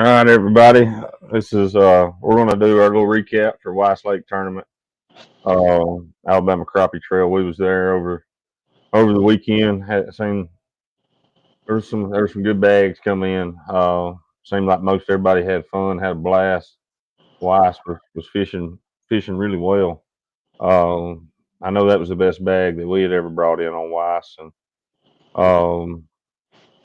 All right, everybody. This is we're going to do our little recap for Weiss Lake tournament. Alabama Crappie Trail. We was there over the weekend. Had seen there was some good bags come in. Seemed like most everybody had fun, had a blast. Weiss was fishing really well. I know that was the best bag that we had ever brought in on Weiss, and um,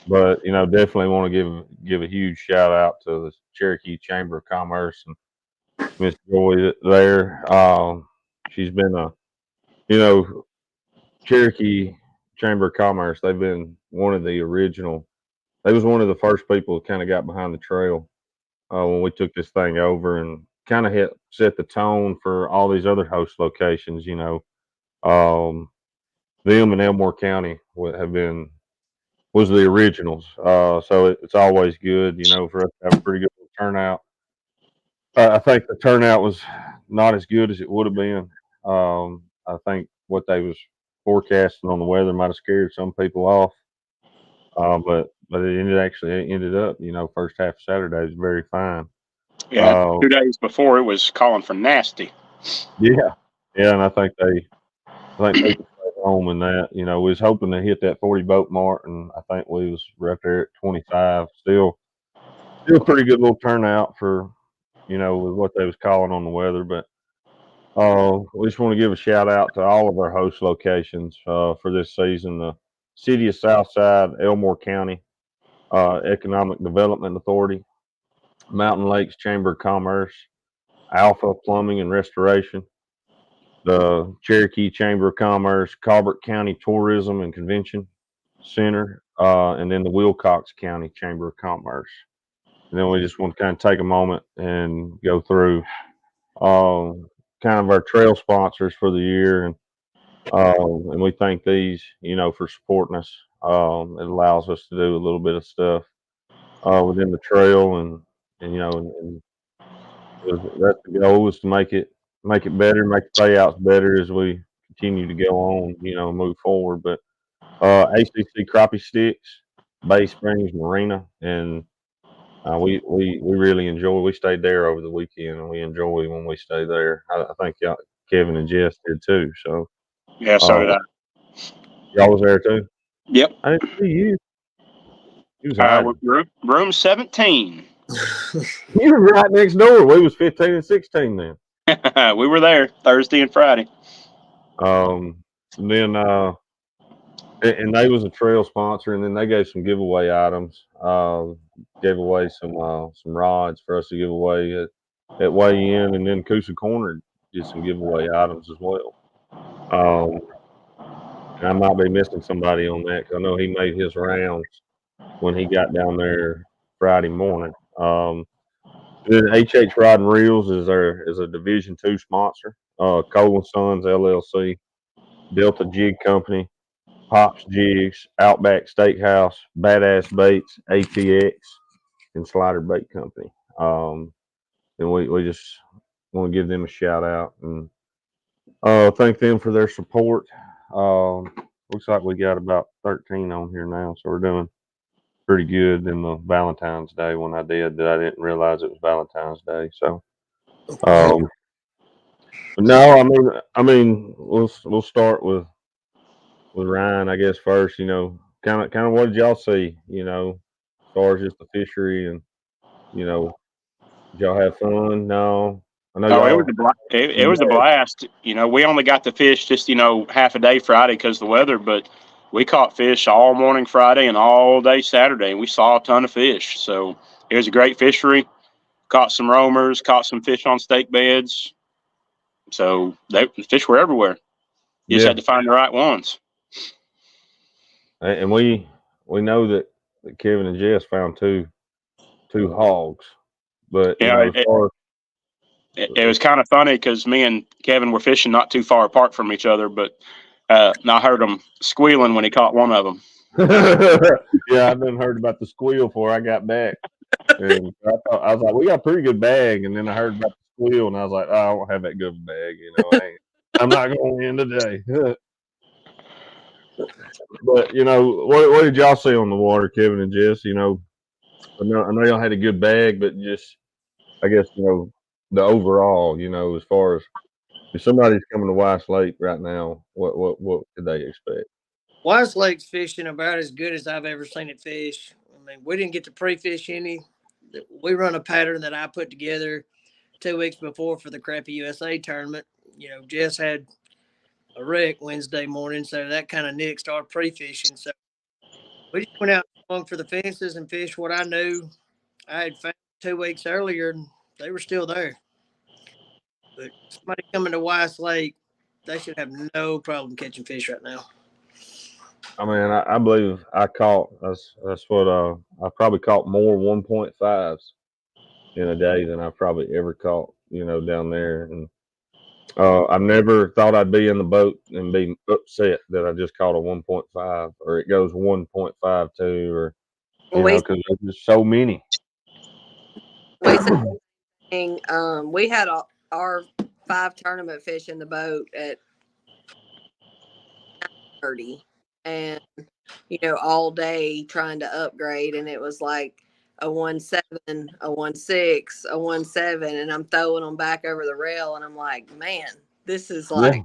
but definitely want to give a huge shout out to the Cherokee Chamber of Commerce and Miss Joy there. She's been you know, Cherokee Chamber of Commerce. They've been one of the original. They was one of the first people that kind of got behind the trail when we took this thing over and kind of hit set the tone for all these other host locations. Um, them and Elmore County have been was the originals. So it's always good, for us to have a pretty good turnout. I think the turnout was not as good as it would have been. I think what they was forecasting on the weather might have scared some people off. But it ended up, first half of Saturday was very fine. Yeah, Uh, 2 days before it was calling for nasty. yeah, yeah, and I think people stayed home in that. We was hoping to hit that 40 boat mark, and I think we was right there at 25. Still pretty good little turnout for with what they was calling on the weather, but we just want to give a shout out to all of our host locations for this season. The City of Southside, Elmore County Economic Development Authority, Mountain Lakes Chamber of Commerce, Alpha Plumbing and Restoration, the Cherokee Chamber of Commerce, Colbert County Tourism and Convention Center, and then the Wilcox County Chamber of Commerce. And then we just want to kind of take a moment and go through kind of our trail sponsors for the year, and we thank these, for supporting us. It allows us to do a little bit of stuff within the trail, and that's the goal is to make it better, make the payouts better as we continue to go on, move forward. But ACC Crappie Sticks, Bay Springs Marina, and we really enjoy. We stayed there over the weekend, and we enjoy when we stay there. I think y'all, Kevin and Jess did too. So Yeah, so uh, did I. y'all was there too. Yep. I didn't see you. You was hiding. Room 17. You were right next door. We was 15 and 16 then. We were there Thursday and Friday. Then and they was a trail sponsor, and then they gave some giveaway items. Gave away some rods for us to give away at weigh in, and then Coosa Corner did some giveaway items as well. Um, I might be missing somebody on that 'cause I know he made his rounds when he got down there Friday morning. Then HH Rod and Reels is a Division II sponsor. Cole and Sons LLC, Delta Jig Company, Pops Jigs, Outback Steakhouse, Badass Baits, ATX, and Slider Bait Company. And we just want to give them a shout out and thank them for their support. Looks like we got about 13 on here now, so we're doing pretty good in the Valentine's Day one I did that I didn't realize it was Valentine's Day. So, um, but no, I mean, we'll start with Ryan, I guess first. Kind of what did y'all see? As far as just the fishery and you know, did y'all have fun? No, I know Oh, y'all. it was a blast. We only got to fish just half a day Friday because of the weather, but we caught fish all morning Friday and all day Saturday, and we saw a ton of fish. So it was a great fishery. Caught some roamers, caught some fish on stake beds. So the fish were everywhere. You just Yeah, had to find the right ones. and we know that Kevin and Jess found two hogs, but You know, as far it was kind of funny because me and Kevin were fishing not too far apart from each other, but I heard him squealing when he caught one of them. yeah, I done heard about the squeal before I got back, and I was like, we got a pretty good bag, and then I heard about the squeal, and I was like, oh, I don't have that good of a bag, I'm not going to win today. But what did y'all see on the water, Kevin and Jess? I know y'all had a good bag, but just I guess the overall, as far as if somebody's coming to Weiss Lake right now, what could they expect? Weiss Lake's fishing about as good as I've ever seen it fish. I mean, we didn't get to pre-fish any. We run a pattern that I put together 2 weeks before for the Crappie USA tournament. Jess had a wreck Wednesday morning, so that kind of nixed our pre-fishing. So we just went out and swung for the fences and fished what I knew I had found 2 weeks earlier, and they were still there. But somebody coming to Weiss Lake, they should have no problem catching fish right now. I mean, I believe I caught that's what I probably caught more 1.5s in a day than I've probably ever caught, down there. And I never thought I'd be in the boat and be upset that I just caught a 1.5 or it goes 1.52 or because there's just so many. We we had our 5 tournament fish in the boat at 30, and all day trying to upgrade, and it was like a 1.7, a 1.6, a 1.7, and I'm throwing them back over the rail, and I'm like, man, this is like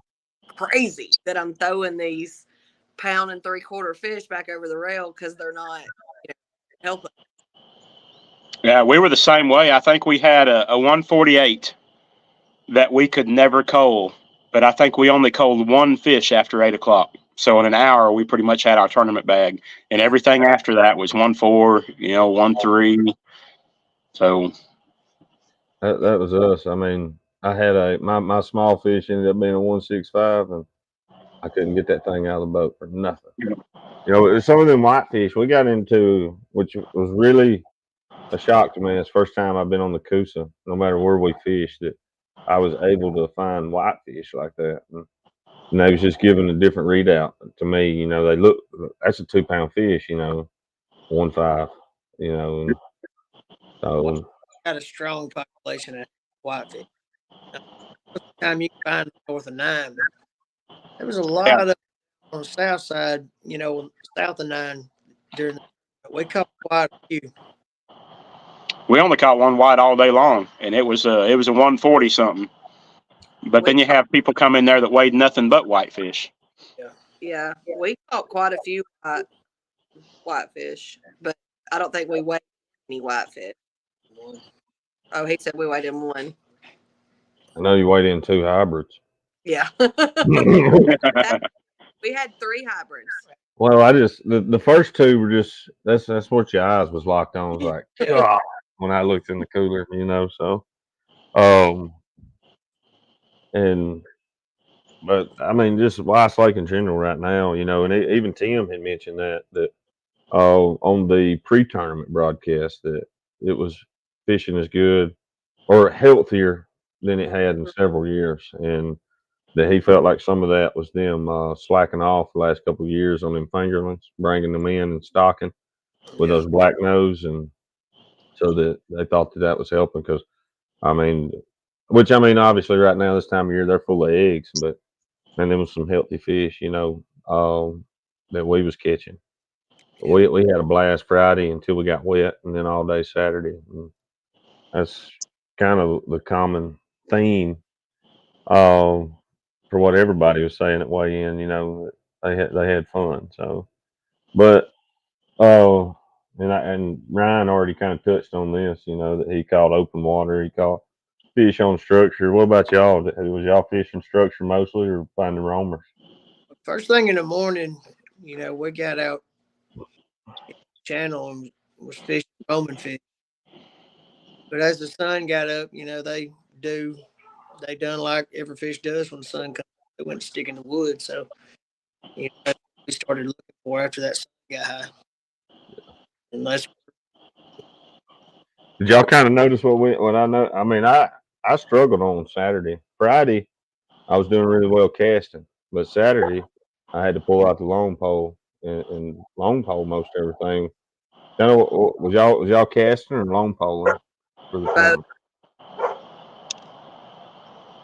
crazy that I'm throwing these 1 3/4 fish back over the rail because they're not helping. Yeah, we were the same way. I think we had a 148 that we could never cull, but I think we only culled one fish after 8 o'clock. So in an hour, we pretty much had our tournament bag, and everything after that was 1.4, 1.3. So that was us. I mean, I had my small fish ended up being a 1.65, and I couldn't get that thing out of the boat for nothing. Some of them whitefish we got into, which was really a shock to me. It's the first time I've been on the Coosa, no matter where we fished, that I was able to find whitefish like that. And they was just giving a different readout to me. They look, that's a 2 pound fish, 1.5, and so Got a strong population of whitefish. Time you can find north of 9, but there was a lot of on the south side, south of 9 during we caught quite a few. we only caught one white all day long, and it was a 140 something. But then you have people come in there that weighed nothing but whitefish. Yeah, we caught quite a few whitefish, but I don't think we weighed any whitefish. Oh, he said we weighed in one. I know you weighed in 2 hybrids. Yeah. We had 3 hybrids. Well, I just the first 2 were just that's what your eyes was locked on. It was like, God, when I looked in the cooler, so and but I mean just Weiss Lake in general right now, and even Tim had mentioned that on the pre-tournament broadcast that it was fishing as good or healthier than it had in several years, and that he felt like some of that was them slacking off the last couple of years on them fingerlings, bringing them in and stocking with those black nose, and so that they thought that was helping because I mean, obviously right now this time of year they're full of eggs, but man, there was some healthy fish, that we was catching. We had a blast Friday until we got wet, and then all day Saturday. And that's kind of the common theme for what everybody was saying at weigh in. They had fun. So, but and Ryan already kind of touched on this. That he caught open water. He caught fish on structure. What about y'all? Was y'all fishing structure mostly, or finding roamers? First thing in the morning, we got out channel and was fishing roaming fish. But as the sun got up, they done like every fish does when the sun comes. They went to stick in the wood. So we started looking for after that sun got high. Unless did y'all kind of notice what I know? I mean, I struggled on Saturday. Friday, I was doing really well casting, but Saturday, I had to pull out the long pole and long pole most everything. Was y'all casting or long poling for the tournament?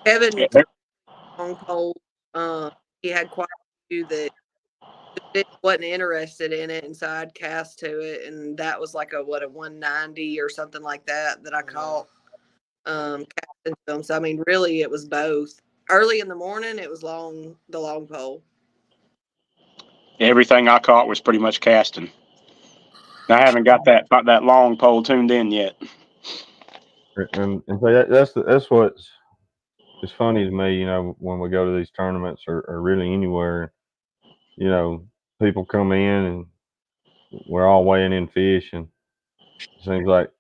Kevin long pole. He had quite a few that wasn't interested in it, and so I'd cast to it, and that was like a 190 or something like that I caught casting to them. So I mean, really, it was both. Early in the morning, it was the long pole. Everything I caught was pretty much casting. I haven't got that long pole tuned in yet. And so that's what's it's funny to me, when we go to these tournaments or really anywhere, people come in and we're all weighing in fish, and it seems like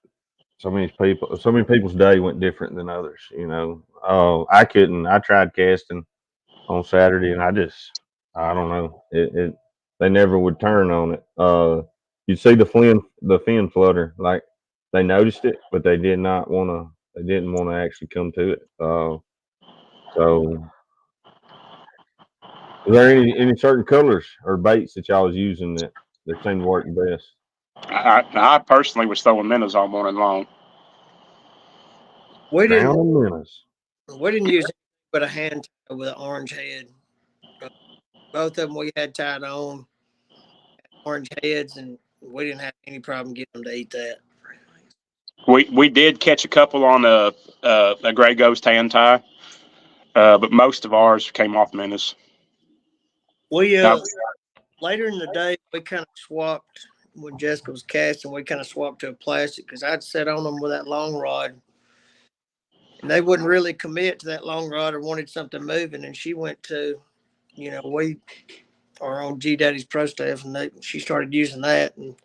so many people's day went different than others. I tried casting on Saturday, and I don't know, they never would turn on it. You'd see the fin flutter, like they noticed it, but they didn't want to actually come to it. So, is there any certain colors or baits that y'all was using that seemed to work the best? I personally was throwing minnows all morning long. We didn't Down in minnows. we didn't use anything but a hand tie with an orange head. Both of them we had tied on orange heads, and we didn't have any problem getting them to eat that. We did catch a couple on a gray ghost hand tie, but most of ours came off minnows. We Now, later in the day we kind of swapped when Jessica was casting. We kind of swapped to a plastic because I'd set on them with that long rod, and they wouldn't really commit to that long rod or wanted something moving. And she went to, we are on G Daddy's Pro Staff, and she started using that, and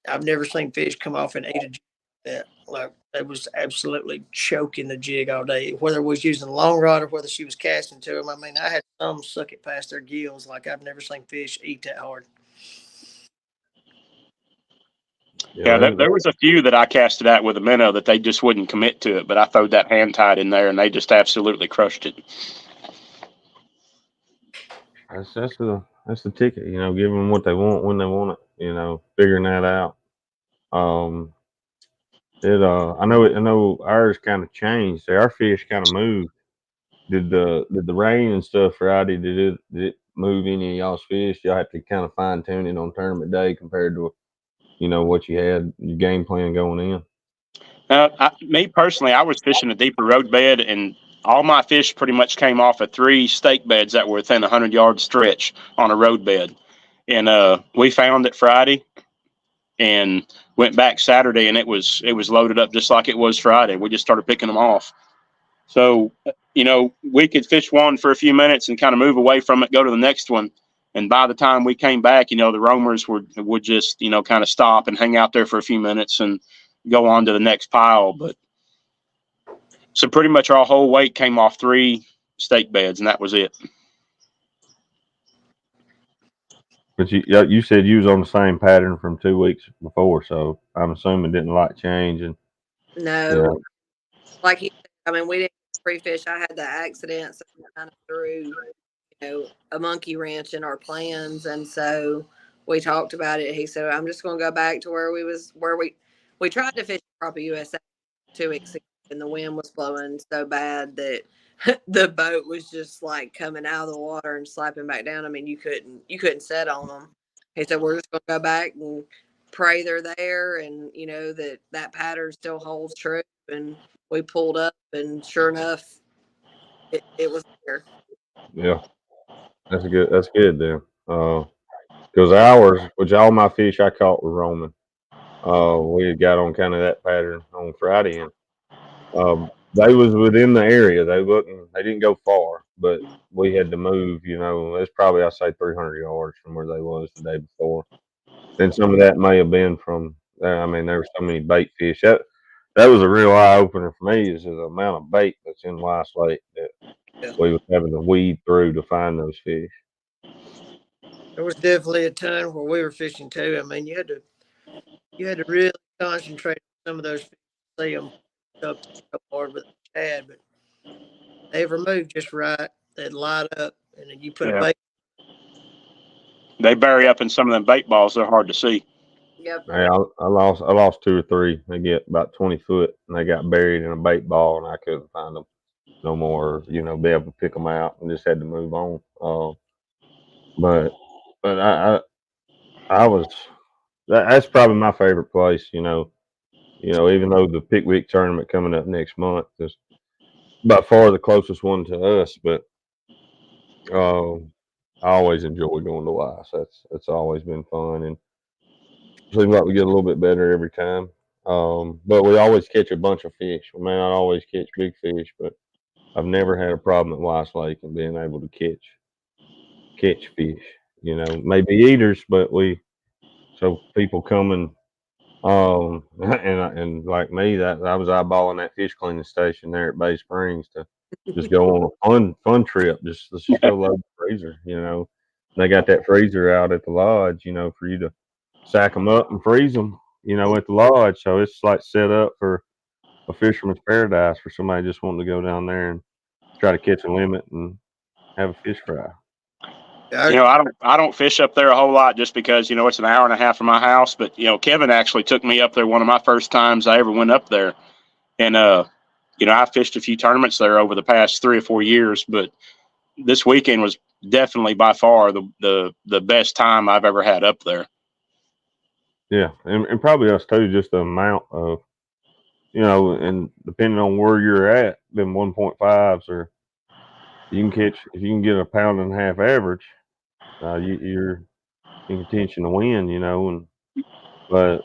I've never seen fish come off and eat a jig like that. Like it was absolutely choking the jig all day. Whether it was using a long rod or whether she was casting to them, I mean, I had some suck it past their gills. Like I've never seen fish eat that hard. yeah, there was a few that I casted out with a minnow that they just wouldn't commit to it, but I throwed that hand tied in there and they just absolutely crushed it. That's the ticket, give them what they want when they want it, figuring that out. I know ours kind of changed. Our fish kind of moved. Did the rain and stuff Friday? Did it move any of y'all's fish? Y'all have to kind of fine tune it on tournament day compared to what you had your game plan going in. Me personally, I was fishing a deeper road bed, and all my fish pretty much came off of 3 stake beds that were within a 100-yard stretch on a road bed. And we found it Friday, and went back Saturday, and it was loaded up just like it was Friday. We just started picking them off. So we could fish one for a few minutes and kind of move away from it, go to the next one. And by the time we came back, the roamers would just kind of stop and hang out there for a few minutes and go on to the next pile. But so pretty much our whole weight came off 3 stake beds, and that was it. But you said you was on the same pattern from 2 weeks before, so I'm assuming didn't like changing. No, yeah. Like he said, I mean, we didn't pre-fish. I had the accident, so we kind of threw, a monkey wrench in our plans, and so we talked about it. He said, "I'm just going to go back to where we tried to fish Crappie USA 2 weeks ago, and the wind was blowing so bad that the boat was just like coming out of the water and slapping back down. I mean, you couldn't set on them." He said, "We're just going to go back and pray they're there, and that pattern still holds true." And we pulled up, and sure enough, it was there. Yeah, that's good then. Because ours, which all my fish I caught were roaming. We had got on kind of that pattern on Friday, and they was within the area. They didn't go far, but we had to move. It's probably, I say, 300 yards from where they was the day before. And some of that may have been from there. I mean, there were so many bait fish. That was a real eye opener for me, is the amount of bait that's in Weiss Lake that we was having to weed through to find those fish. There was definitely a ton where we were fishing too. I mean, you had to really concentrate on some of those fish to see them up so hard with the shad, but they were moved just right. They'd light up, and then you put a bait. They bury up in some of them bait balls. They're hard to see. Yep. Hey, I lost 2 or 3. They get about 20 foot, and they got buried in a bait ball, and I couldn't find them no more. Be able to pick them out, and just had to move on. But but I was that's probably my favorite place. Even though the Pickwick tournament coming up next month is by far the closest one to us, but um, I always enjoy going to Weiss. That's always been fun, and seems like we get a little bit better every time. But we always catch a bunch of fish. We may not always catch big fish, but I've never had a problem at Weiss Lake and being able to catch fish. Maybe eaters, but so people coming. And like me, that I was eyeballing that fish cleaning station there at Bay Springs to just go on a fun trip. Let's just go load the freezer. They got that freezer out at the lodge. For you to sack them up and freeze them. At the lodge, so it's like set up for a fisherman's paradise for somebody just wanting to go down there and try to catch a limit and have a fish fry. I don't fish up there a whole lot just because it's an hour and a half from my house. But Kevin actually took me up there one of my first times I ever went up there, and I fished a few tournaments there over the past 3 or 4 years. But this weekend was definitely by far the best time I've ever had up there. Yeah, and probably us too. Just the amount of and depending on where you're at, them 1.5s or you can catch if you can get a pound and a half average, you're in contention to win. But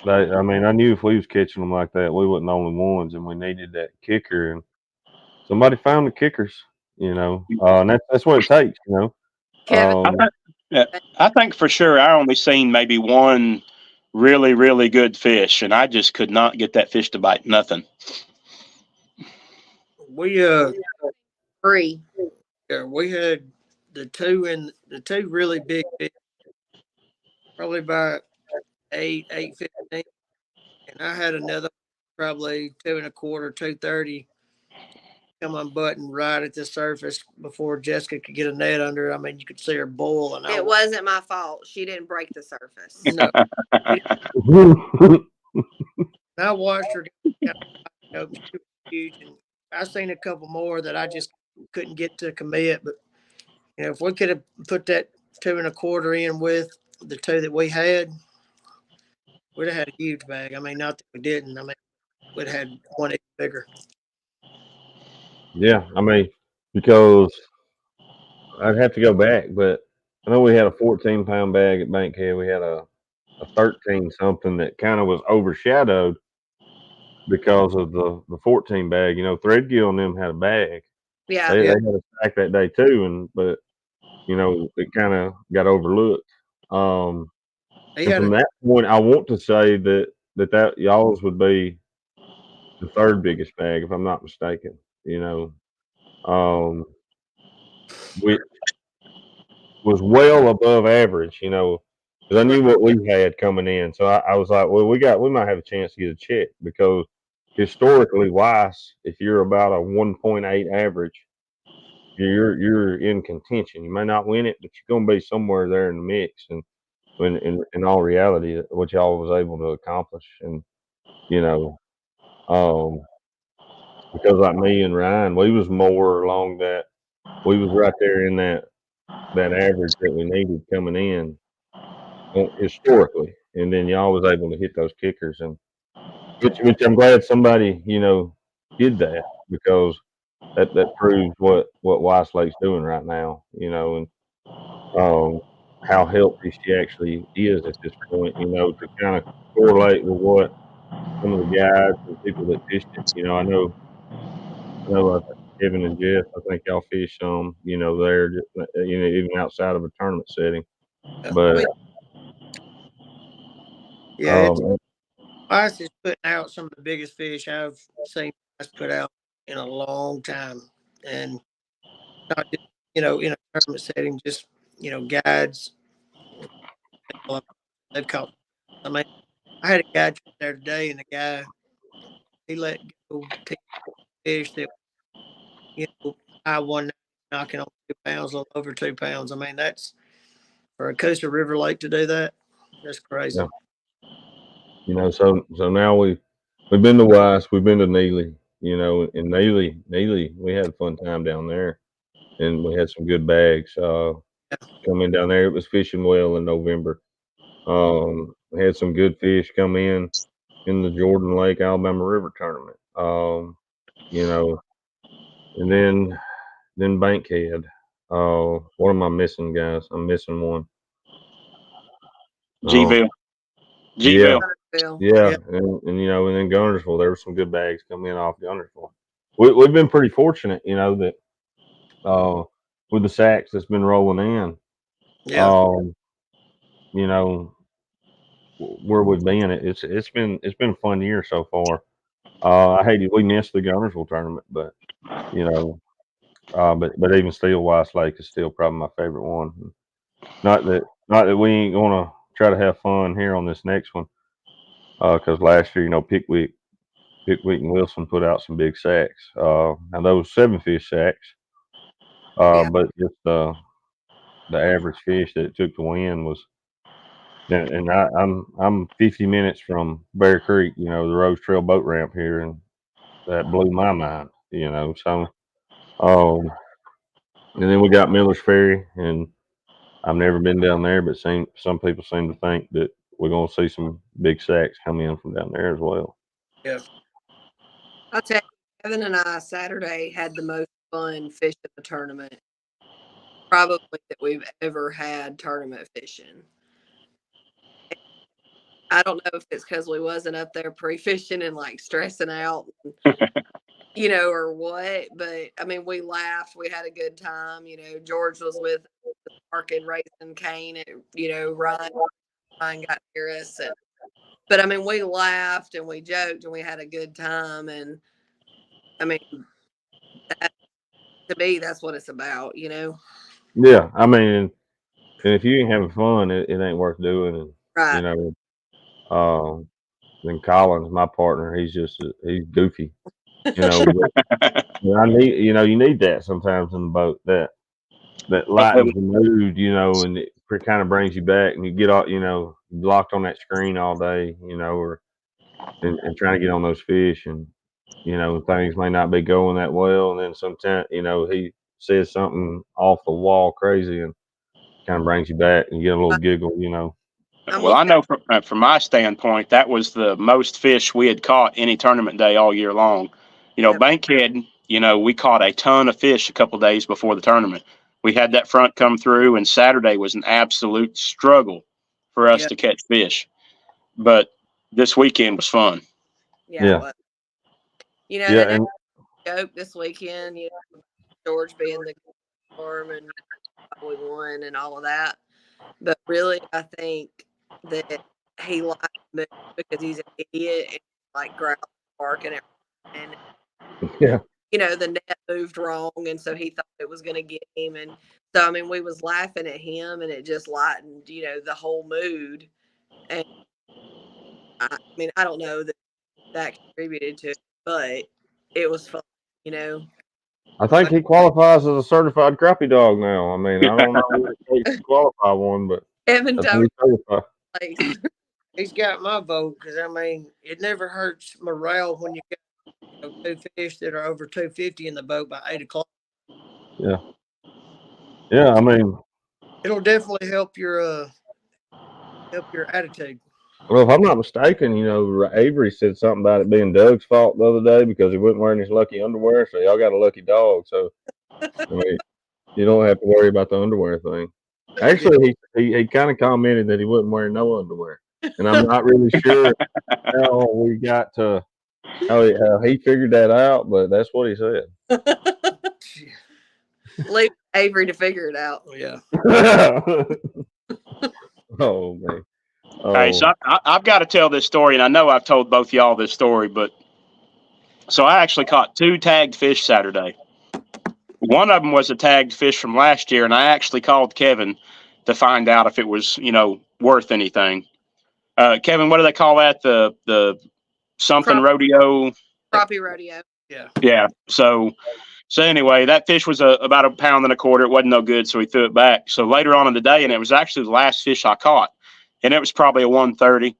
I mean, I knew if we was catching them like that, we wasn't the only ones, and we needed that kicker, and somebody found the kickers. And that's what it takes. Kevin, I think for sure I only seen maybe one really, really good fish, and I just could not get that fish to bite nothing. We free. we had the two really big fish, probably about 8:15, and I had another probably 2.25, 2:30 come unbuttoned right at the surface before Jessica could get a net under. I mean, you could see her boiling. It wasn't my fault. She didn't break the surface. No. I watched her. She was huge, and I seen a couple more that I just couldn't get to commit. But if we could have put that 2.25 in with the two that we had, we'd have had a huge bag. I mean, not that we didn't. I mean, we'd have had one even bigger. Yeah, I mean, because I'd have to go back, but I know we had a 14-pound bag at Bankhead. We had a 13 something that kind of was overshadowed because of the 14 bag. Threadgill and them had a bag. Yeah. They had a stack that day too, but it kind of got overlooked. And from that point, I want to say that y'all's would be the third biggest bag, if I'm not mistaken. Which was well above average. Because I knew what we had coming in, so I was like, well, we might have a chance to get a check because historically, Weiss, if you're about a 1.8 average, you're in contention. You may not win it, but you're going to be somewhere there in the mix. And when in all reality, what y'all was able to accomplish, and um, because like me and Ryan, we was more along that. We was right there in that average that we needed coming in historically, and then y'all was able to hit those kickers, and which I'm glad somebody did that because that proves what Weiss Lake's doing right now, and how healthy she actually is at this point, to kind of correlate with what some of the guys and people that fished it, I think Kevin and Jeff, I think y'all fish some, there, just, even outside of a tournament setting, but yeah, Weiss is putting out some of the biggest fish I've seen Weiss put out in a long time, and not just in a tournament setting, just guides. They've caught. I mean, I had a guy there today, and the guy he let go 10 fish that I won knocking on 2 pounds, a little over 2 pounds. I mean, that's for a Coastal River Lake to do that. That's crazy. Yeah. So now we've been to Weiss, we've been to Neely, and Neely, we had a fun time down there, and we had some good bags. coming down there. It was fishing well in November. We had some good fish come in the Jordan Lake Alabama River tournament. You know, and then Bankhead. What am I missing, guys? I'm missing one. Gville. Yeah, Bill. yeah, and then Gunnersville. There were some good bags coming in off Gunnersville. We've been pretty fortunate, that with the sacks that's been rolling in. Yeah. You know where we've been. It's been a fun year so far. I hated we missed the Gunnersville tournament, but you know, but even still, Weiss Lake is still probably my favorite one. Not that we ain't gonna try to have fun here on this next one, because last year, Pickwick and Wilson put out some big sacks. Now those 7-fish sacks, Yeah. but just the average fish that it took to win was. And I'm 50 minutes from Bear Creek, the Rose Trail boat ramp here, and that blew my mind. So and then we got Miller's Ferry, and I've never been down there, but some people seem to think that we're going to see some big sacks come in from down there as well. Yeah. I'll tell you, Kevin and I Saturday had the most fun fishing the tournament probably that we've ever had tournament fishing. I don't know if it's because we wasn't up there pre-fishing and like stressing out, or what. But I mean, we laughed. We had a good time. George was with Mark and Raisin Kane, and Ryan got near us. But I mean, we laughed and we joked and we had a good time. And I mean, to me, that's what it's about. Yeah, I mean, and if you ain't having fun, it ain't worth doing. And Right. Then Collins, my partner, he's goofy. But I need you need that sometimes in the boat, that lightens the mood, and it kind of brings you back, and you get all locked on that screen all day, or and trying to get on those fish, and things may not be going that well, and then sometimes he says something off the wall crazy, and kind of brings you back, and you get a little giggle. Well, I know from my standpoint, that was the most fish we had caught any tournament day all year long. Bankhead, we caught a ton of fish a couple of days before the tournament. We had that front come through, and Saturday was an absolute struggle for us to catch fish. But this weekend was fun. Yeah. Yeah, and joke this weekend, George being the farm and probably won and all of that. But really, I think that he liked me because he's an idiot and like growl, barking at, and the net moved wrong, and so he thought it was going to get him, and so I mean we was laughing at him, and it just lightened the whole mood, and I mean I don't know that contributed to it, but it was fun, I think he qualifies as a certified crappie dog now. I mean, I don't know what it takes to qualify one, but Evan he's got my vote, because I mean it never hurts morale when you got two fish that are over 250 in the boat by 8 o'clock. Yeah. I mean, it'll definitely help your attitude. Well, if I'm not mistaken, Avery said something about it being Doug's fault the other day because he wasn't wearing his lucky underwear. So y'all got a lucky dog. So I mean, you don't have to worry about the underwear thing. Actually, he kind of commented that he wasn't wearing no underwear, and I'm not really sure how we got to how he figured that out, but that's what he said. Leave Avery to figure it out. Yeah. Oh man. Hey, so I've got to tell this story, and I know I've told both y'all this story, but so I actually caught 2 tagged fish Saturday. One of them was a tagged fish from last year, and I actually called Kevin to find out if it was, worth anything. Kevin, what do they call that? The something rodeo? Crappie rodeo. Yeah. Yeah. So anyway, that fish was about 1.25 pounds. It wasn't no good, so we threw it back. So later on in the day, and it was actually the last fish I caught, and it was probably a 130.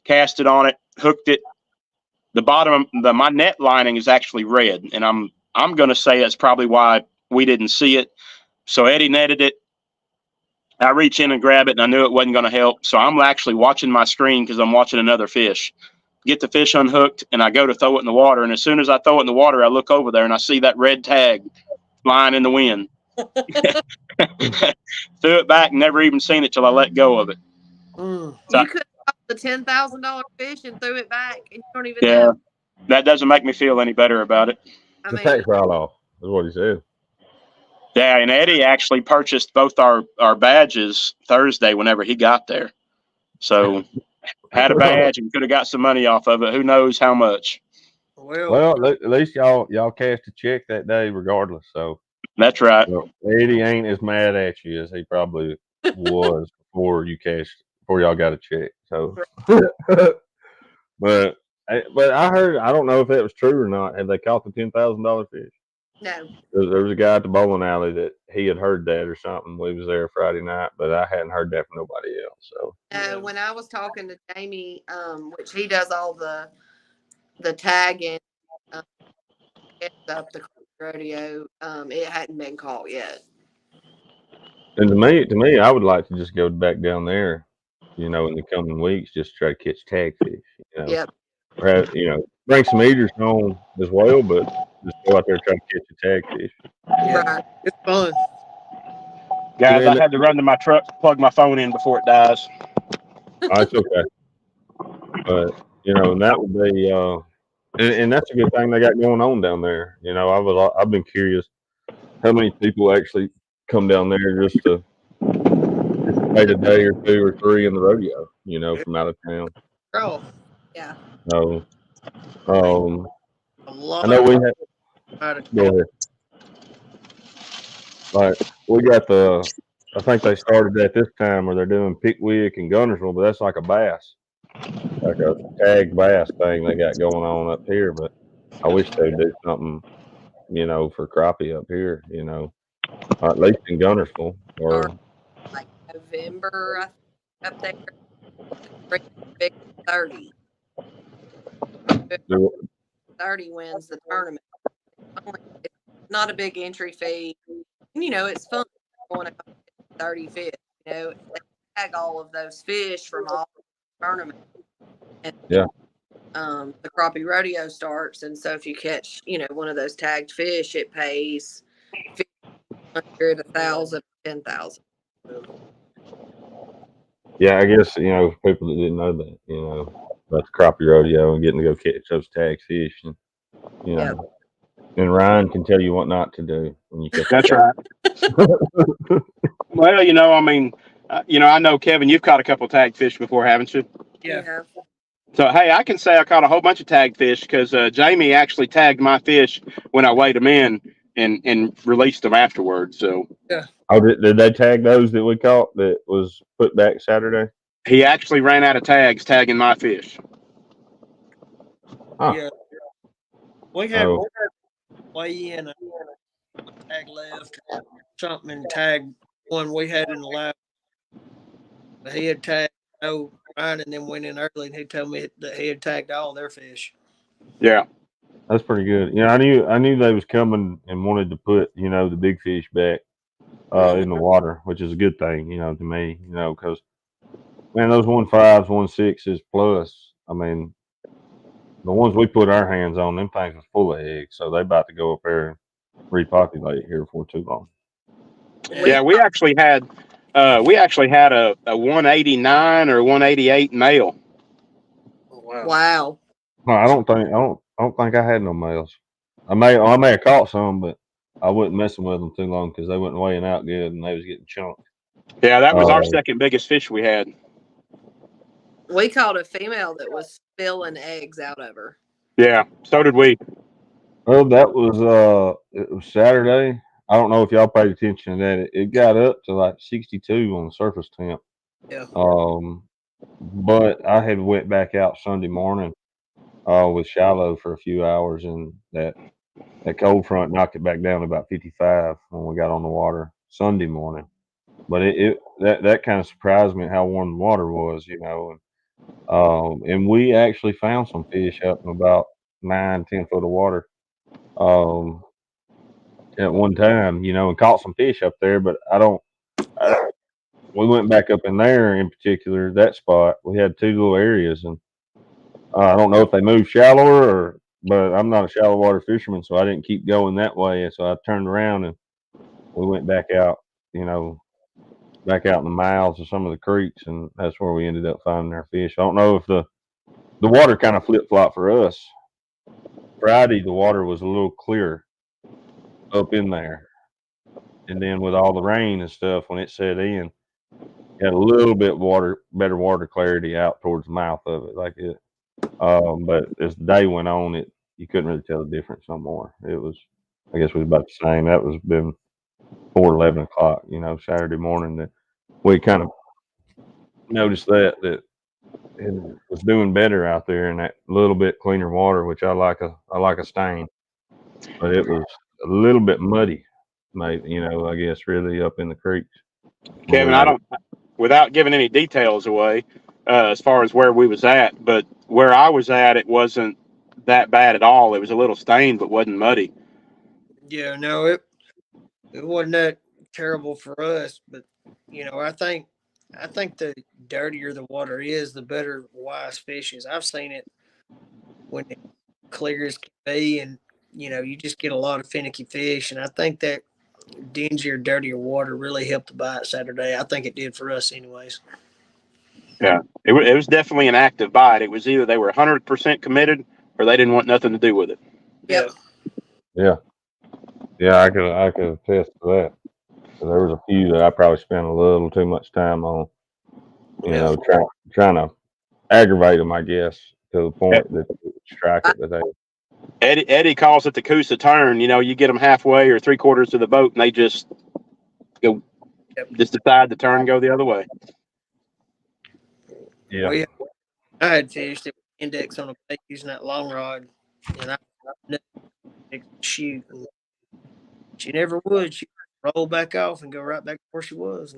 Cast it on it, hooked it. The bottom of my net lining is actually red, and I'm going to say that's probably why we didn't see it. So Eddie netted it, I reach in and grab it, and I knew it wasn't going to help. So I'm actually watching my screen because I'm watching another fish. Get the fish unhooked, and I go to throw it in the water. And as soon as I throw it in the water, I look over there, and I see that red tag flying in the wind. Threw it back and never even seen it till I let go of it. Mm. So, You could have caught the $10,000 fish and threw it back, and you don't even yeah, know. that doesn't make me feel any better about it. I The mean, tax write-off is what he said. Yeah, and Eddie actually purchased both our badges Thursday whenever he got there. So had a badge and could have got some money off of it. Who knows how much? Well, At least y'all cashed a check that day regardless. So That's right. Eddie ain't as mad at you as he probably was before y'all got a check. So, but I heard, I don't know if that was true or not. Have they caught the $10,000 fish? no. There was a guy at the bowling alley that he had heard that or something. We was there Friday night, but I hadn't heard that from nobody else. So When I was talking to Jamie, which he does all the tagging, heads up the rodeo, it hadn't been caught yet. and to me, I would like to just go back down there, in the coming weeks, just try to catch tag fish. Yep. Or have, bring some eaters home as well, but just go out there and try to catch a tag fish. yeah, Right. it's fun. Guys, And I had to run to my truck to plug my phone in before it dies. it's okay. But and that would be and that's a good thing they got going on down there. I've been curious how many people actually come down there just to participate a day or two or three in the rodeo, from out of town. Oh, Yeah. So a I lot know we have out of go ahead. Like we got I think they started that this time where they're doing Pickwick and Gunnersville, but that's like a bass, like a tag bass thing they got going on up here. But I wish they'd do something, for crappie up here, at least in Gunnersville Or or like November, I think, up there. Bring big 30. do 30 wins the tournament. It's not a big entry fee. And, it's fun going out 30 fish. They tag all of those fish from all the tournaments. And, Yeah. the crappie rodeo starts. And so if you catch, one of those tagged fish, it pays 100, 1,000, 10,000. Yeah, I guess for people that didn't know that, about the crappie rodeo and getting to go catch those tag fish, and Yep. and Ryan can tell you what not to do when you catch. That's right. Well, I mean, I know Kevin, you've caught a couple tag fish before, haven't you? yeah. So hey, I can say I caught a whole bunch of tag fish because Jamie actually tagged my fish when I weighed them in and released them afterwards. So Oh, did they tag those that we caught that was put back Saturday? he actually ran out of tags tagging my fish. Huh. Yeah. We had Oh, weigh in a tag left something and tag one we had in the lab. He had tagged Ryan and then went in early and he told me that he had tagged all their fish. Yeah. that's pretty good. Yeah, I knew they was coming and wanted to put the big fish back in the water, which is a good thing, to me, because man, those 1.5s, 1.6s plus, I mean, the ones we put our hands on, them things was full of eggs, so they about to go up there and repopulate here before too long. Yeah, we actually had a 189 or 188 male. Oh, wow. Wow. No, I don't think I had no males. I may have caught some, but I wasn't messing with them too long because they wasn't weighing out good and they was getting chunked. Yeah, that was our second biggest fish we had. We caught a female that was spilling eggs out of her. Yeah, so did we. Well, that was it was Saturday. I don't know if y'all paid attention to that. It got up to like 62 on the surface temp. Yeah. But I had went back out Sunday morning with shallow for a few hours, and that cold front knocked it back down to about 55 when we got on the water Sunday morning. But that kind of surprised me how warm the water was, and we actually found some fish up in about 9-10 foot of water at one time, and caught some fish up there. But we went back up in there in particular, that spot. We had two little areas, and I don't know if they moved shallower, but I'm not a shallow water fisherman, so I didn't keep going that way. And so I turned around and we went back out, back out in the mouths of some of the creeks, and that's where we ended up finding our fish. I don't know if the water kind of flip flop for us. Friday, the water was a little clearer up in there, and then with all the rain and stuff, when it set in, had a little bit better water clarity out towards the mouth of it, like it. But as the day went on, you couldn't really tell the difference no more. It was, I guess, it was about the same. That was been 11 o'clock, Saturday morning, that we kind of noticed that it was doing better out there in that little bit cleaner water, which I like a stain, but it was a little bit muddy, maybe, I guess really up in the creeks. Kevin, I don't, without giving any details away, as far as where we was at, but where I was at, it wasn't that bad at all. It was a little stained, but wasn't muddy. Yeah, no, it wasn't that terrible for us, but I think the dirtier the water is, the better Weiss fish is. I've seen it when it's clear as can be, and you just get a lot of finicky fish. And I think that dingier, dirtier water really helped the bite Saturday. I think it did for us, anyways. Yeah, it was definitely an active bite. It was either they were 100% committed or they didn't want nothing to do with it. Yep. Yeah, I could attest to that. There was a few that I probably spent a little too much time on, trying to aggravate them, I guess, to the point that it would strike it. But Eddie calls it the Coosa turn. You get them halfway or 3/4 to the boat, and they just go, just decide to turn and go the other way. Yeah. I had fish that would index on a bait using that long rod, and I shoot. And she never would. She would roll back off and go right back where she was.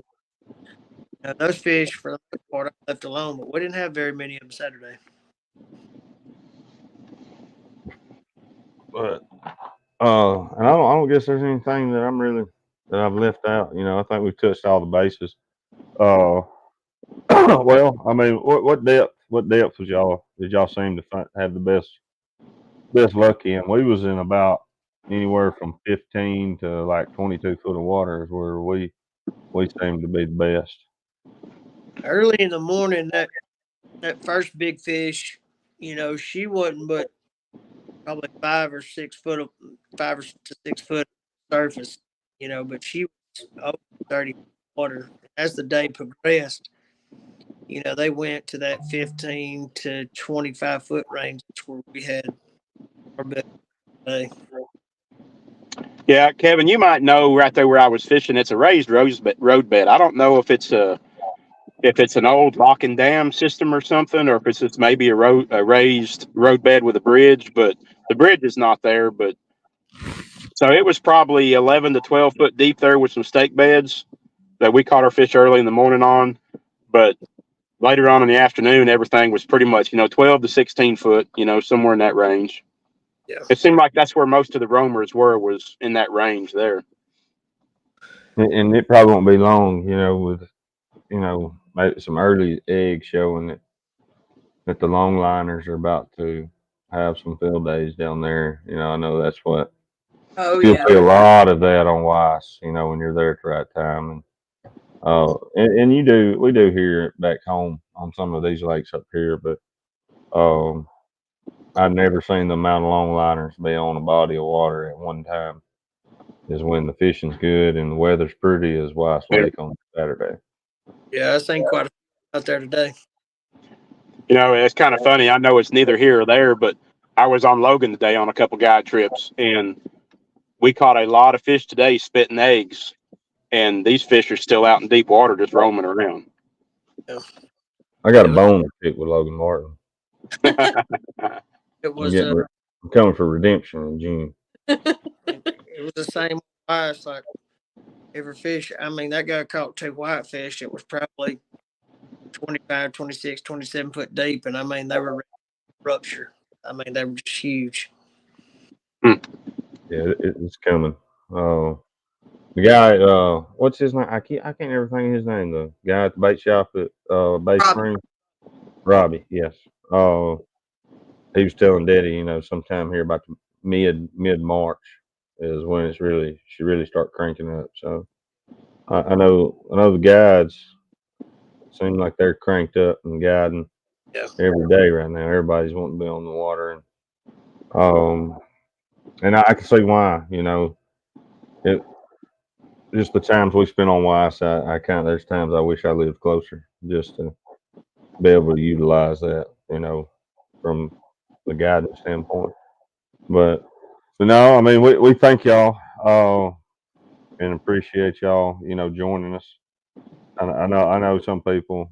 Those fish, for the most part, I left alone, but we didn't have very many of them Saturday. But and I don't guess there's anything that I've left out. I think we've touched all the bases. Well, I mean, what depth did y'all seem to have the best luck in? We was in about anywhere from 15 to like 22 foot of water is where we seemed to be the best. Early in the morning, that first big fish, she wasn't but probably 5 or 6 foot of 5 or to 6 foot surface, but she was over 30 water. As the day progressed, they went to that 15 to 25 foot range, where we had our best day. Yeah, Kevin, you might know right there where I was fishing. It's a raised road bed. I don't know if it's an old lock and dam system or something, or if it's just maybe a raised road bed with a bridge. But the bridge is not there. But so it was probably 11 to 12 foot deep there with some stake beds that we caught our fish early in the morning on. But later on in the afternoon, everything was pretty much 12 to 16 foot, somewhere in that range. Yeah. It seemed like that's where most of the roamers was in that range there. And it probably won't be long, with maybe some early eggs showing that the longliners are about to have some field days down there. I know that's what. Oh You'll yeah. see a lot of that on Weiss, when you're there at the right time. And we do hear it back home on some of these lakes up here, but I've never seen the amount of longliners be on a body of water at one time. Is when the fishing's good and the weather's pretty as Weiss Lake on Saturday. Yeah, I've seen quite a few out there today. It's kind of funny. I know it's neither here or there, but I was on Logan today on a couple guide trips, and we caught a lot of fish today spitting eggs, and these fish are still out in deep water just roaming around. Yeah. I got a bone to pick with Logan Martin. It was I'm coming for redemption in June. It was the same Weiss, like every fish. I mean, that guy caught 2 whitefish. It was probably 25, 26, 27 foot deep, and I mean they were rupture. I mean they were just huge. Yeah, it's coming. Gonna The guy, what's his name? I can't ever think of his name. The guy at the bait shop at Bay Robbie. Spring, Robbie. Yes. He was telling Daddy, sometime here about the mid March is when it's really should really start cranking up. So I know the guides seem like they're cranked up and guiding Yeah. every day right now. Everybody's wanting to be on the water, um, and I can see why. It just the times we spend on Weiss, I kind of there's times I wish I lived closer just to be able to utilize that, from the guidance standpoint. But no, I mean we thank y'all and appreciate y'all, joining us. I know some people,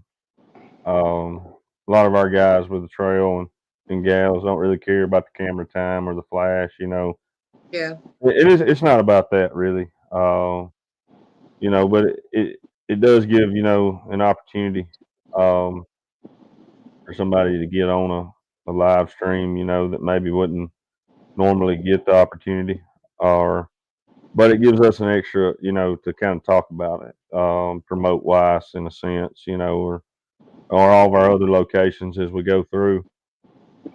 a lot of our guys with the trail and gals don't really care about the camera time or the flash. Yeah. It's not about that really. But it does give an opportunity um, for somebody to get on a live stream, that maybe wouldn't normally get the opportunity, or but it gives us an extra, to kind of talk about it, promote Weiss in a sense, or all of our other locations as we go through,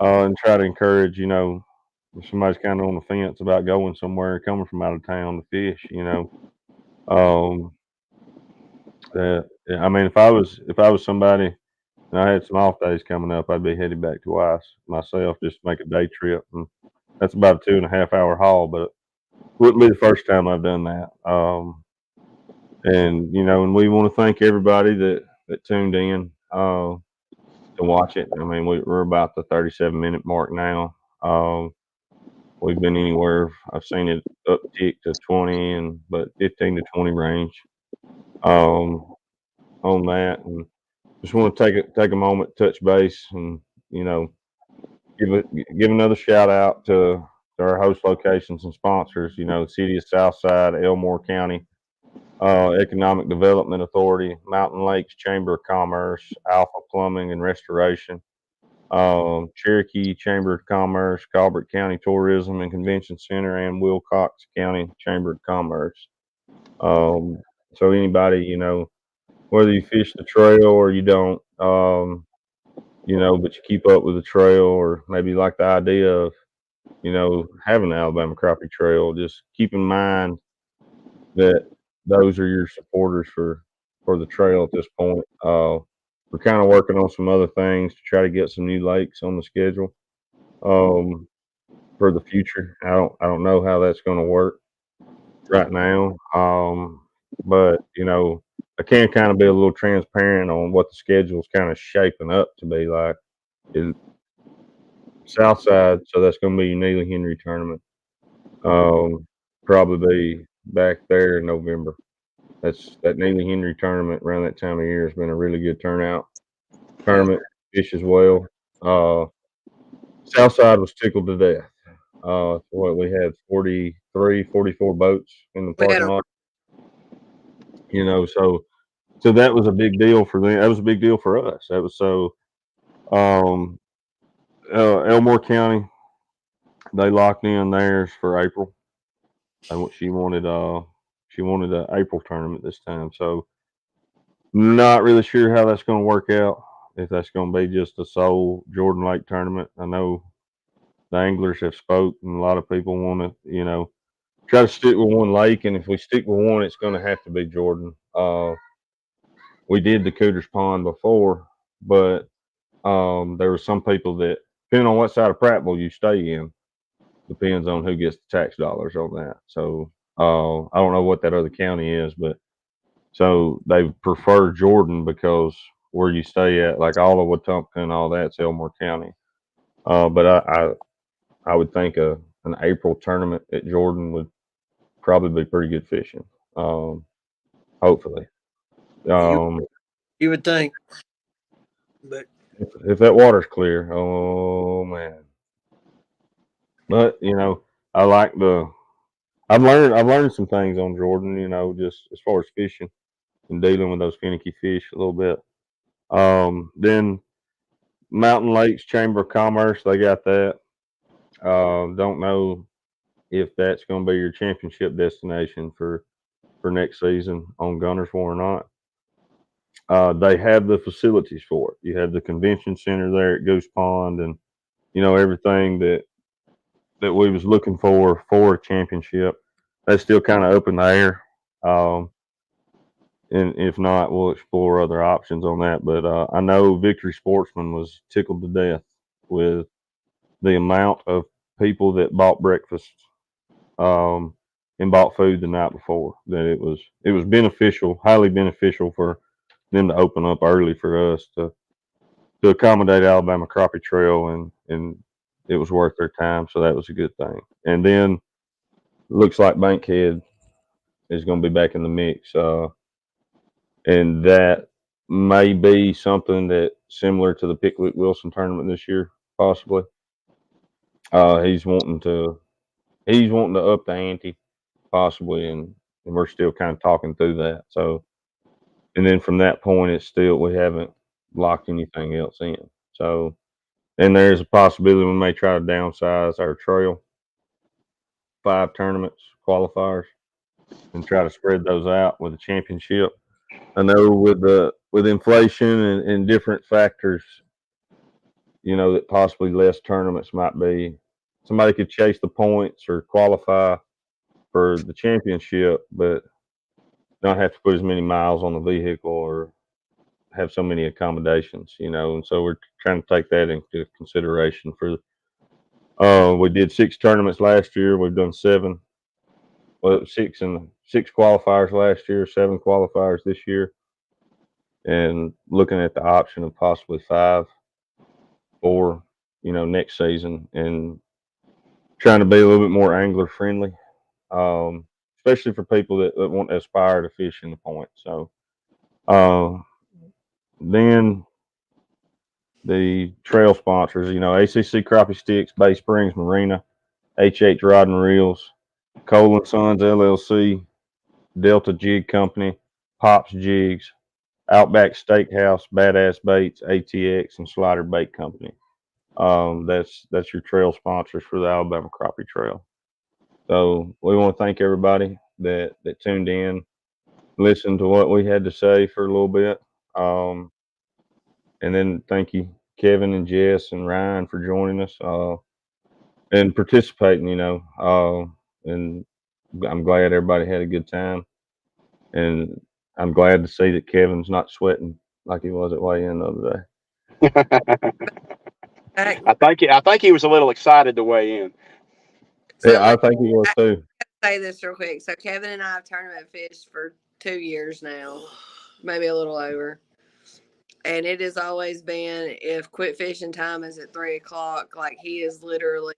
and try to encourage, if somebody's kind of on the fence about going somewhere, coming from out of town to fish, um, I mean, if I was somebody and I had some off days coming up, I'd be headed back to Weiss myself, just to make a day trip, and that's about a 2.5 hour haul, but it wouldn't be the first time I've done that. And we want to thank everybody that tuned in to watch it. I mean, we're about the 37-minute mark now. We've been anywhere. I've seen it uptick to 20, but 15 to 20 range um, on that. And just want to take a moment, touch base, and you know, give another shout out to our host locations and sponsors. The City of Southside, Elmore County Economic Development Authority, Mountain Lakes Chamber of Commerce, Alpha Plumbing and Restoration, Cherokee Chamber of Commerce, Colbert County Tourism and Convention Center, and Wilcox County Chamber of Commerce. Um, so anybody, whether you fish the trail or you don't, but you keep up with the trail, or maybe you like the idea of, having the Alabama Crappie Trail, just keep in mind that those are your supporters for the trail at this point. We're kind of working on some other things to try to get some new lakes on the schedule um, for the future. I don't know how that's going to work right now, but I can kind of be a little transparent on what the schedule's kind of shaping up to be like. Is Southside, so that's going to be your Neely Henry tournament. Um, Probably be back there in November. That Neely Henry tournament around that time of year has been a really good turnout tournament. Fish as well. Uh, Southside was tickled to death. What we had 43, 44 boats in the We had parking lot. So that was a big deal for them. That was a big deal for us. That was so. Um, Elmore County, they locked in theirs for April, and what she wanted an April tournament this time. So not really sure how that's going to work out. If that's going to be just a sole Jordan Lake tournament. I know the anglers have spoke, and a lot of people want to, try to stick with one lake. And if we stick with one, it's going to have to be Jordan. We did the Cooters Pond before, but there were some people that, depending on what side of Prattville you stay in, depends on who gets the tax dollars on that. So I don't know what that other county is, but so they prefer Jordan because where you stay at, like all of Wetumpka and all that's Elmore County. But I would think an April tournament at Jordan would probably be pretty good fishing. Um, Hopefully, You um, you would think, but if that water's clear, oh man. But I like the. I've learned some things on Jordan. Just as far as fishing and dealing with those finicky fish a little bit. Then Mountain Lakes Chamber of Commerce, they got that. Don't know if that's going to be your championship destination for for next season on Gunners or not. They have the facilities for it. You have the convention center there at Goose Pond, and everything that we was looking for a championship. That's still kind of up in the air. And if not, we'll explore other options on that. But I know Victory Sportsman was tickled to death with the amount of people that bought breakfast and bought food the night before. That it was beneficial, highly beneficial for them to open up early for us to accommodate Alabama Crappie Trail, and it was worth their time. So that was a good thing. And then looks like Bankhead is going to be back in the mix. And that may be something that similar to the Pickwick Wilson tournament this year, possibly. He's wanting to up the ante, possibly, and we're still kind of talking through that. So, and then from that point, it's still we haven't locked anything else in. So, and there's a possibility we may try to downsize our trail 5 tournaments qualifiers and try to spread those out with a championship. I know with inflation and different factors, that possibly less tournaments might be. Somebody could chase the points or qualify for the championship, but not have to put as many miles on the vehicle or have so many accommodations, And so we're trying to take that into consideration for. We did 6 tournaments last year. We've done 7. Well, 6 qualifiers last year, 7 qualifiers this year, and looking at the option of possibly 5 for next season, and trying to be a little bit more angler friendly, especially for people that want to aspire to fish in the point. So then the trail sponsors, ACC Crappie Sticks, Bay Springs Marina, HH Rod and Reels, Cole and Sons LLC, Delta Jig Company, Pops Jigs, Outback Steakhouse, Badass Baits, ATX, and Slider Bait Company. That's your trail sponsors for the Alabama Crappie Trail. So we want to thank everybody that tuned in, listened to what we had to say for a little bit. And then thank you, Kevin and Jess and Ryan, for joining us and participating, and I'm glad everybody had a good time. And I'm glad to see that Kevin's not sweating like he was at weigh-in the other day. I think he was a little excited to weigh in. So yeah, I think he was too. Say this real quick. So Kevin and I have tournament fished for 2 years now, maybe a little over. And it has always been, if quit fishing time is at 3 o'clock, like he is literally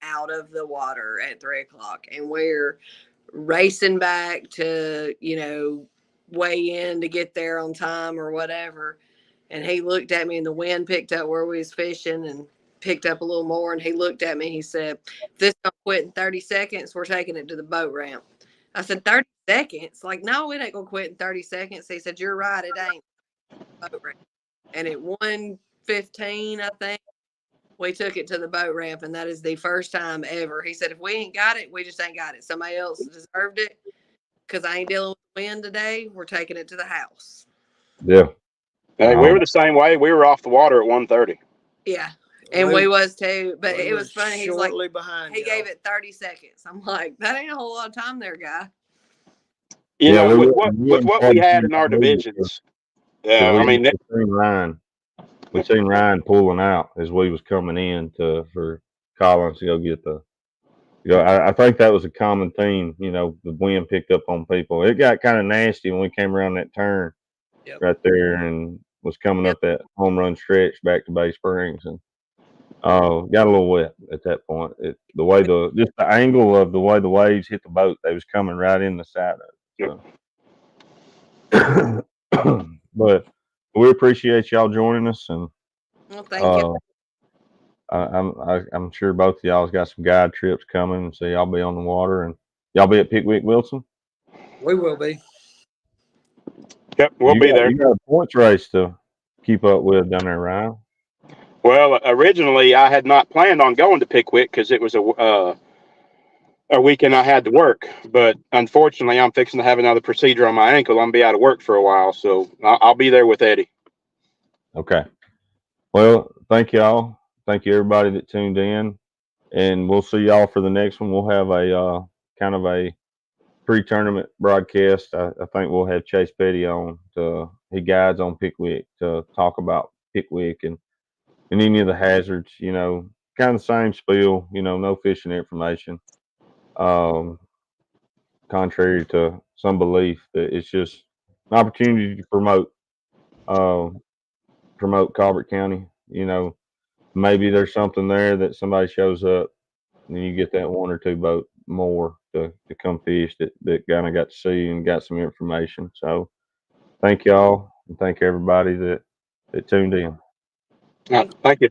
out of the water at 3 o'clock, and we're racing back to weigh in to get there on time or whatever. And he looked at me, and the wind picked up where we was fishing and picked up a little more, and he looked at me, he said, "If this don't quit in 30 seconds, we're taking it to the boat ramp." I said, 30 seconds? Like, no, it ain't gonna quit in 30 seconds. He said, "You're right, it ain't." Boat ramp. And at 1:15, I think, we took it to the boat ramp, and that is the first time ever. He said, "If we ain't got it, we just ain't got it. Somebody else deserved it, because I ain't dealing with the wind today. We're taking it to the house." Yeah. Hey, we were the same way. We were off the water at 1:30. Yeah. And we was too, but it was funny. He's like, behind. He gave it 30 seconds. I'm like, that ain't a whole lot of time there, guy. With what we had in our divisions. Yeah, I mean, we seen Ryan pulling out as we was coming in for Collins to go get the. I think that was a common theme. The wind picked up on people. It got kind of nasty when we came around that turn right there and was coming up that home run stretch back to Bay Springs, and got a little wet at that point. The angle of the way the waves hit the boat, they was coming right in the side of it. So. But we appreciate y'all joining us, and well, thank you. I'm sure both of y'all's got some guide trips coming, and so y'all be on the water, and y'all be at Pickwick Wilson. We will be. Yep, we'll be there. You got a points race to keep up with down there, Ryan. Well, originally I had not planned on going to Pickwick because it was a weekend I had to work, but unfortunately, I'm fixing to have another procedure on my ankle. I'm gonna be out of work for a while, so I'll be there with Eddie. Okay. Well, thank y'all. Thank you everybody that tuned in, and we'll see y'all for the next one. We'll have a kind of a pre-tournament broadcast. I think we'll have Chase Petty on. He guides on Pickwick to talk about Pickwick and any of the hazards. You know, kind of the same spiel. You know, no fishing information. Contrary to some belief, that it's just an opportunity to uh, promote Colbert County. You know, maybe there's something there that somebody shows up and you get that one or two boat more to come fish that kind of got to see and got some information. So thank y'all and thank everybody that tuned in. Thank you.